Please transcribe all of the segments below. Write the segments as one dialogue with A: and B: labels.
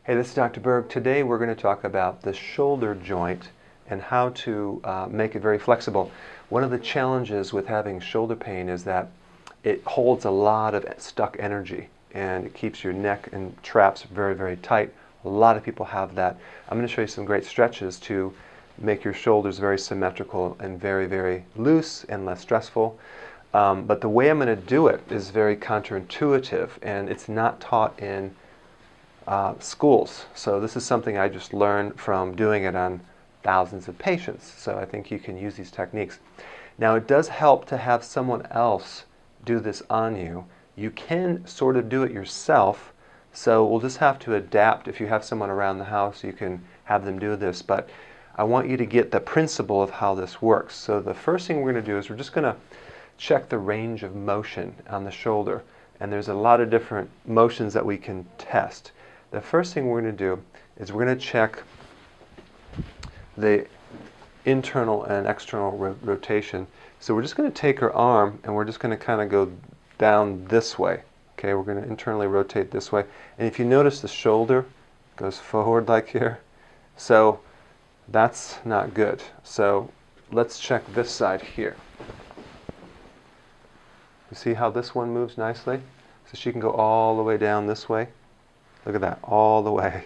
A: Hey, this is Dr. Berg. Today we're going to talk about the shoulder joint and how to make it very flexible. One of the challenges with having shoulder pain is that it holds a lot of stuck energy and it keeps your neck and traps very, very tight. A lot of people have that. I'm going to show you some great stretches to make your shoulders very symmetrical and very, very loose and less stressful. But the way I'm going to do it is very counterintuitive, and it's not taught in schools. So this is something I just learned from doing it on thousands of patients. So I think you can use these techniques. Now it does help to have someone else do this on you. You can sort of do it yourself. So we'll just have to adapt. If you have someone around the house, you can have them do this. But I want you to get the principle of how this works. So the first thing we're going to do is we're just going to check the range of motion on the shoulder. And there's a lot of different motions that we can test. The first thing we're going to do is we're going to check the internal and external rotation. So we're just going to take her arm and we're just going to kind of go down this way. Okay, we're going to internally rotate this way. And if you notice, the shoulder goes forward like here. So that's not good. So let's check this side here. You see how this one moves nicely? So she can go all the way down this way. Look at that, all the way.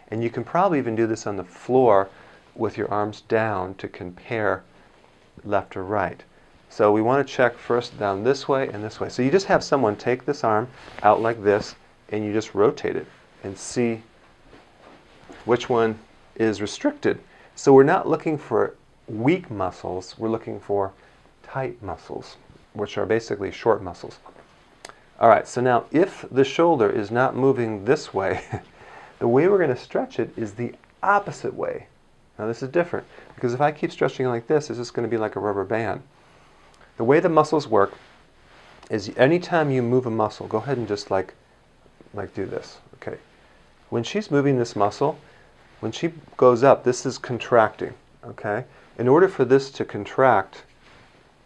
A: And you can probably even do this on the floor with your arms down to compare left or right. So we want to check first down this way and this way. So you just have someone take this arm out like this and you just rotate it and see which one is restricted. So we're not looking for weak muscles, we're looking for tight muscles, which are basically short muscles. All right, so now if the shoulder is not moving this way, the way we're going to stretch it is the opposite way. Now this is different, because if I keep stretching like this, it's just going to be like a rubber band. The way the muscles work is anytime you move a muscle, go ahead and just like do this. Okay. When she's moving this muscle, when she goes up, this is contracting. Okay. In order for this to contract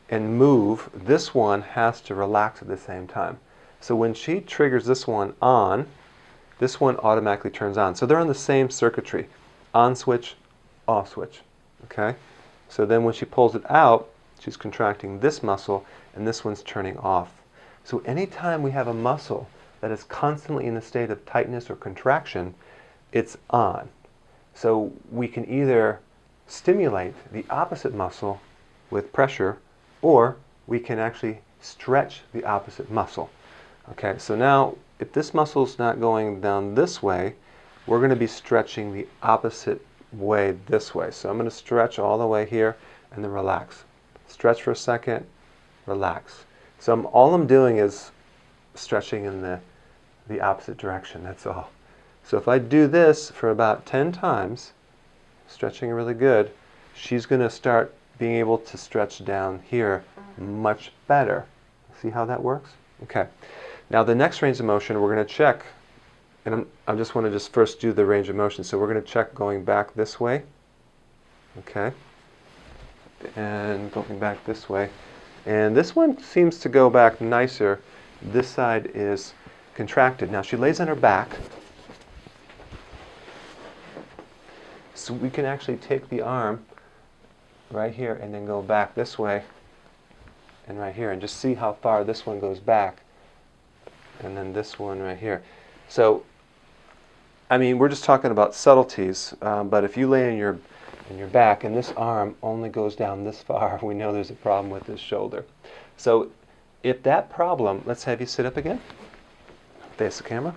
A: and move, this one has to relax at the same time. So when she triggers this one on, this one automatically turns on. So they're on the same circuitry. On switch, off switch. Okay? So then when she pulls it out, she's contracting this muscle and this one's turning off. So anytime we have a muscle that is constantly in a state of tightness or contraction, it's on. So we can either stimulate the opposite muscle with pressure, or we can actually stretch the opposite muscle. Okay, so now if this muscle's not going down this way, we're going to be stretching the opposite way this way. So I'm going to stretch all the way here and then relax. Stretch for a second, relax. So all I'm doing is stretching in the opposite direction, that's all. So if I do this for about 10 times, stretching really good, she's going to start being able to stretch down here much better. See how that works? Okay. Now the next range of motion we're going to check, and I just want to just first do the range of motion. So we're going to check going back this way. Okay. And going back this way. And this one seems to go back nicer. This side is contracted. Now she lays on her back. So we can actually take the arm right here and then go back this way and right here and just see how far this one goes back. And then this one right here. So, I mean, we're just talking about subtleties, but if you lay in your back and this arm only goes down this far, we know there's a problem with this shoulder. So if that problem, let's have you sit up again, face the camera.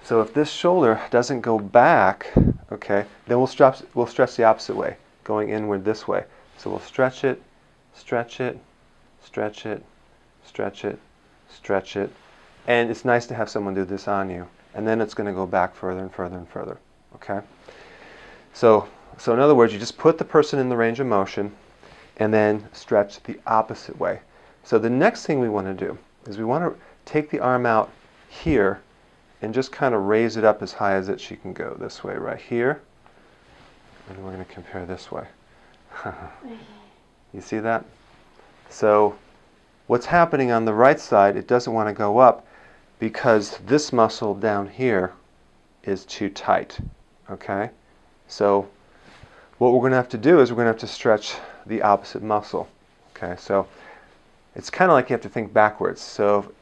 A: So if this shoulder doesn't go back, okay, then we'll stretch the opposite way, going inward this way. So we'll stretch it, stretch it, stretch it, stretch it, stretch it. And it's nice to have someone do this on you. And then it's going to go back further and further and further. Okay? So in other words, you just put the person in the range of motion and then stretch the opposite way. So the next thing we want to do is we want to take the arm out here and just kind of raise it up as high as she can go. This way, right here. And we're going to compare this way. You see that? So what's happening on the right side, it doesn't want to go up. because this muscle down here is too tight. Okay? So what we're going to have to do is we're going to have to stretch the opposite muscle. Okay? So it's kind of like you have to think backwards. So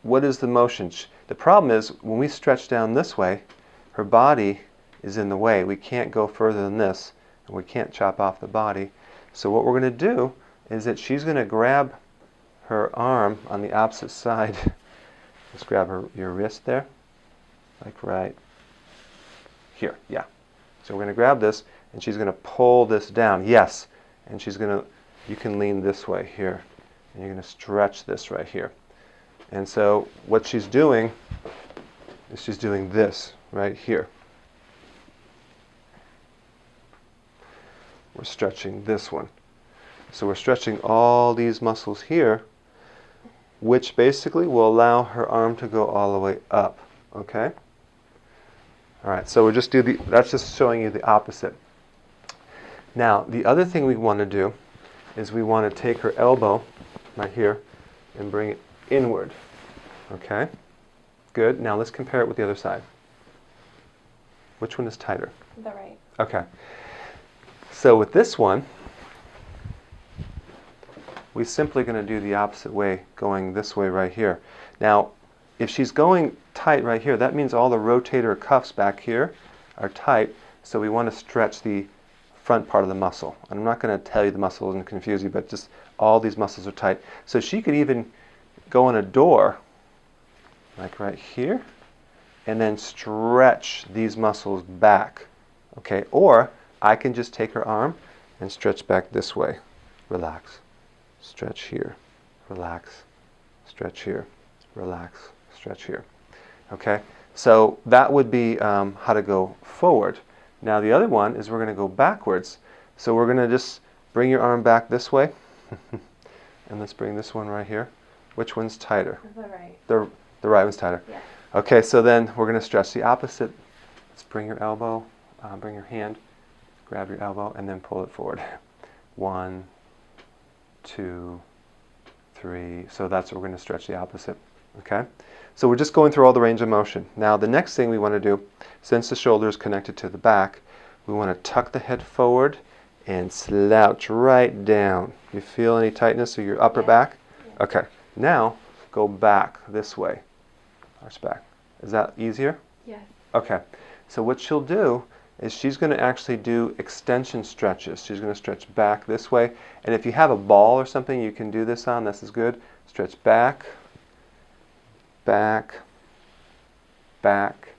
A: what is the motion? The problem is when we stretch down this way, her body is in the way. We can't go further than this, and we can't chop off the body. So what we're going to do is that she's going to grab her arm on the opposite side. Just grab your wrist there, like right here. Yeah. So we're going to grab this, and she's going to pull this down. Yes. And she's going to, you can lean this way here, and you're going to stretch this right here. And so what she's doing is she's doing this right here. We're stretching this one. So we're stretching all these muscles here, which basically will allow her arm to go all the way up. Okay? All right, so we'll just do that's just showing you the opposite. Now, the other thing we want to do is we want to take her elbow right here and bring it inward. Okay? Good. Now let's compare it with the other side. Which one is tighter?
B: The right.
A: Okay. So with this one, we're simply going to do the opposite way, going this way right here. Now, if she's going tight right here, that means all the rotator cuffs back here are tight, so we want to stretch the front part of the muscle. I'm not going to tell you the muscles and confuse you, but just all these muscles are tight. So she could even go in a door, like right here, and then stretch these muscles back. Okay, or I can just take her arm and stretch back this way. Relax. Stretch here. Relax. Stretch here. Relax. Stretch here. Okay, so that would be how to go forward. Now the other one is we're going to go backwards. So we're going to just bring your arm back this way. And let's bring this one right here. Which one's tighter?
B: The right.
A: The right one's tighter.
B: Yeah.
A: Okay, so then we're going to stretch the opposite. Let's bring your elbow, bring your hand, grab your elbow, and then pull it forward. 1, 2, 3. So that's what we're going to stretch the opposite. Okay? So we're just going through all the range of motion. Now the next thing we want to do, since the shoulder is connected to the back, we want to tuck the head forward and slouch right down. You feel any tightness of your upper back?
B: Yeah.
A: Okay. Now go back this way. Arch back. Is that easier?
B: Yes.
A: Okay. So what she'll do is she's going to actually do extension stretches. She's going to stretch back this way. And if you have a ball or something you can do this on, this is good. Stretch back, back, back.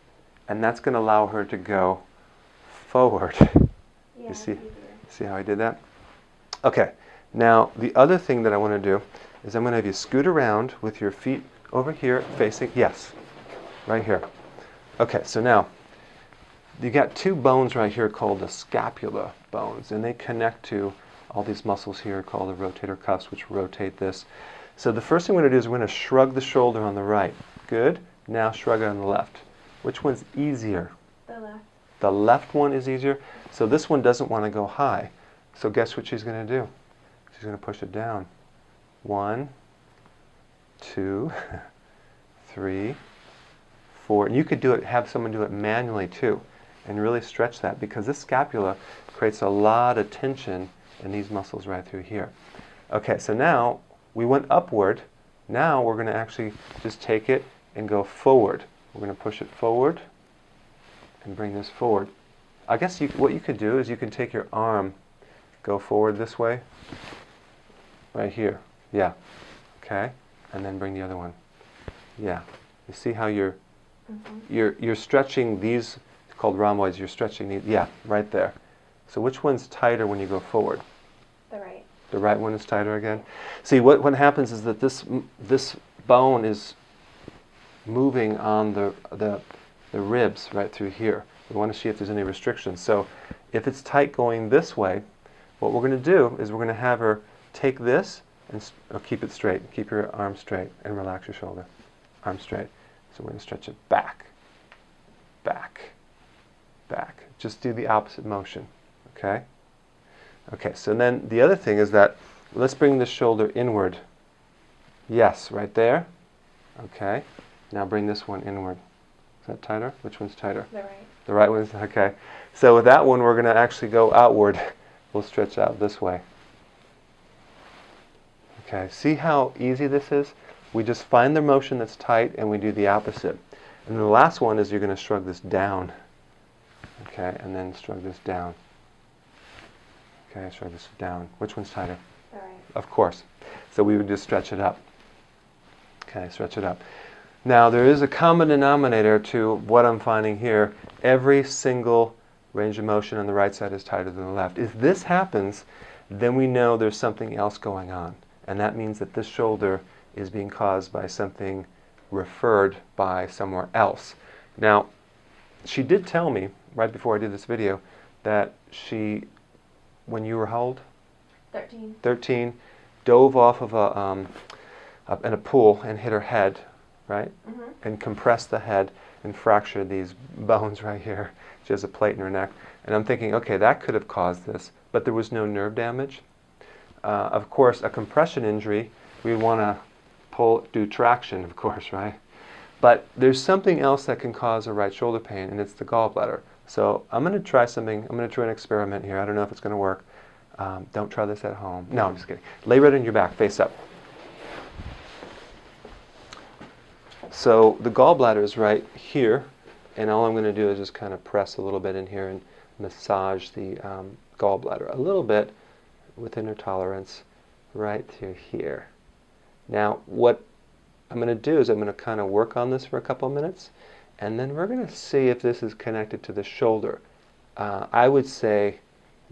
A: And that's going to allow her to go forward.
B: Yeah,
A: You see how I did that? Okay. Now the other thing that I want to do is I'm going to have you scoot around with your feet over here facing, yes, right here. Okay, so now you got two bones right here called the scapula bones, and they connect to all these muscles here called the rotator cuffs, which rotate this. So the first thing we're going to do is we're going to shrug the shoulder on the right. Good. Now shrug it on the left. Which one's easier?
B: The left.
A: The left one is easier. So this one doesn't want to go high. So guess what she's going to do? She's going to push it down. 1, 2, 3, 4. And you could do it, have someone do it manually too, and really stretch that, because this scapula creates a lot of tension in these muscles right through here. Okay, so now we went upward. Now we're going to actually just take it and go forward. We're going to push it forward and bring this forward. I guess what you could do is you can take your arm, go forward this way, right here. Yeah. Okay. And then bring the other one. Yeah. You see how you're stretching these, it's called rhomboids, you're stretching these, yeah, right there. So which one's tighter when you go forward?
B: The right.
A: The right one is tighter again? See, what happens is that this bone is moving on the ribs right through here. We want to see if there's any restrictions. So if it's tight going this way, what we're going to do is we're going to have her take this and keep it straight. Keep your arm straight and relax your shoulder. Arm straight. So we're going to stretch it back, back, back. Just do the opposite motion. Okay? Okay, so then the other thing is that let's bring the shoulder inward. Yes, right there. Okay. Now bring this one inward. Is that tighter? Which one's tighter?
B: The right.
A: The right one's, okay. So with that one, we're going to actually go outward. We'll stretch out this way. Okay, see how easy this is? We just find the motion that's tight and we do the opposite. And the last one is you're going to shrug this down. Okay, and then shrug this down. Okay, shrug this down. Which one's tighter?
B: The right.
A: Of course. So we would just stretch it up. Okay, stretch it up. Now there is a common denominator to what I'm finding here. Every single range of motion on the right side is tighter than the left. If this happens, then we know there's something else going on. And that means that this shoulder is being caused by something referred by somewhere else. Now, she did tell me, right before I did this video, that she, when you were how old?
B: 13.
A: 13, dove off of in a pool and hit her head, right?
B: Mm-hmm.
A: And compressed the head and fractured these bones right here. She has a plate in her neck. And I'm thinking, okay, that could have caused this, but there was no nerve damage. Of course, a compression injury, we want to do traction, of course, right? But there's something else that can cause a right shoulder pain, and it's the gallbladder. So I'm going to try something. I'm going to try an experiment here. I don't know if it's going to work. Don't try this at home. No, I'm just kidding. Lay right on your back, face up. So the gallbladder is right here, and all I'm going to do is just kind of press a little bit in here and massage the gallbladder a little bit within her tolerance right through here. Now what I'm going to do is I'm going to kind of work on this for a couple of minutes, and then we're going to see if this is connected to the shoulder. I would say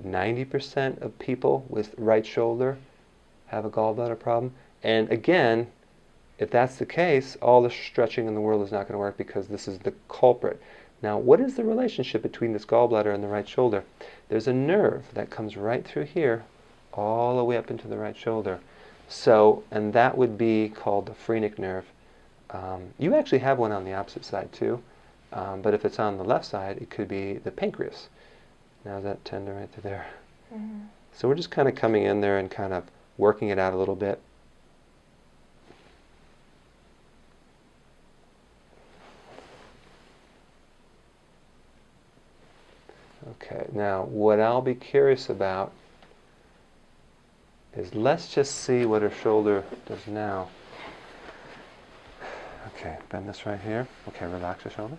A: 90% of people with right shoulder have a gallbladder problem. And again, if that's the case, all the stretching in the world is not going to work because this is the culprit. Now, what is the relationship between this gallbladder and the right shoulder? There's a nerve that comes right through here, all the way up into the right shoulder. So, and that would be called the phrenic nerve. You actually have one on the opposite side too, but if it's on the left side, it could be the pancreas. Now that tendon right through there.
B: Mm-hmm.
A: So we're just kind of coming in there and kind of working it out a little bit. Okay, now what I'll be curious about is let's just see what her shoulder does now. Okay, bend this right here. Okay, relax your shoulder.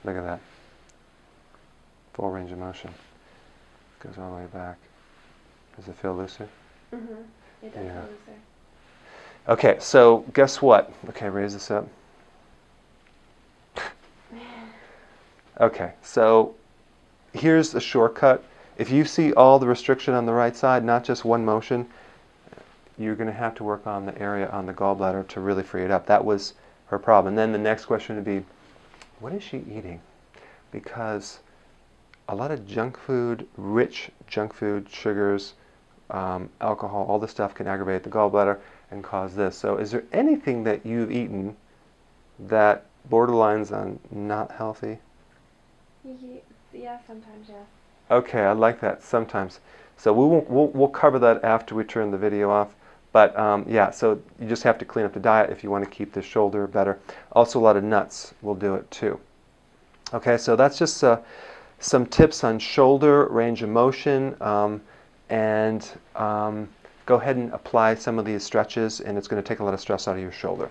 A: Look at that. Full range of motion. Goes all the way back. Does it feel looser?
B: Mm-hmm. It does feel looser.
A: Okay, so guess what? Okay, raise this up. Okay, so here's a shortcut. If you see all the restriction on the right side, not just one motion, you're going to have to work on the area on the gallbladder to really free it up. That was her problem. And then the next question would be, what is she eating? Because a lot of junk food, rich junk food, sugars, alcohol, all this stuff can aggravate the gallbladder and cause this. So is there anything that you've eaten that borderlines on not healthy?
B: Yeah, sometimes, yeah.
A: Okay, I like that, sometimes. So we'll cover that after we turn the video off. But yeah, so you just have to clean up the diet if you want to keep the shoulder better. Also, a lot of nuts will do it too. Okay, so that's just some tips on shoulder, range of motion, and go ahead and apply some of these stretches, and it's going to take a lot of stress out of your shoulder.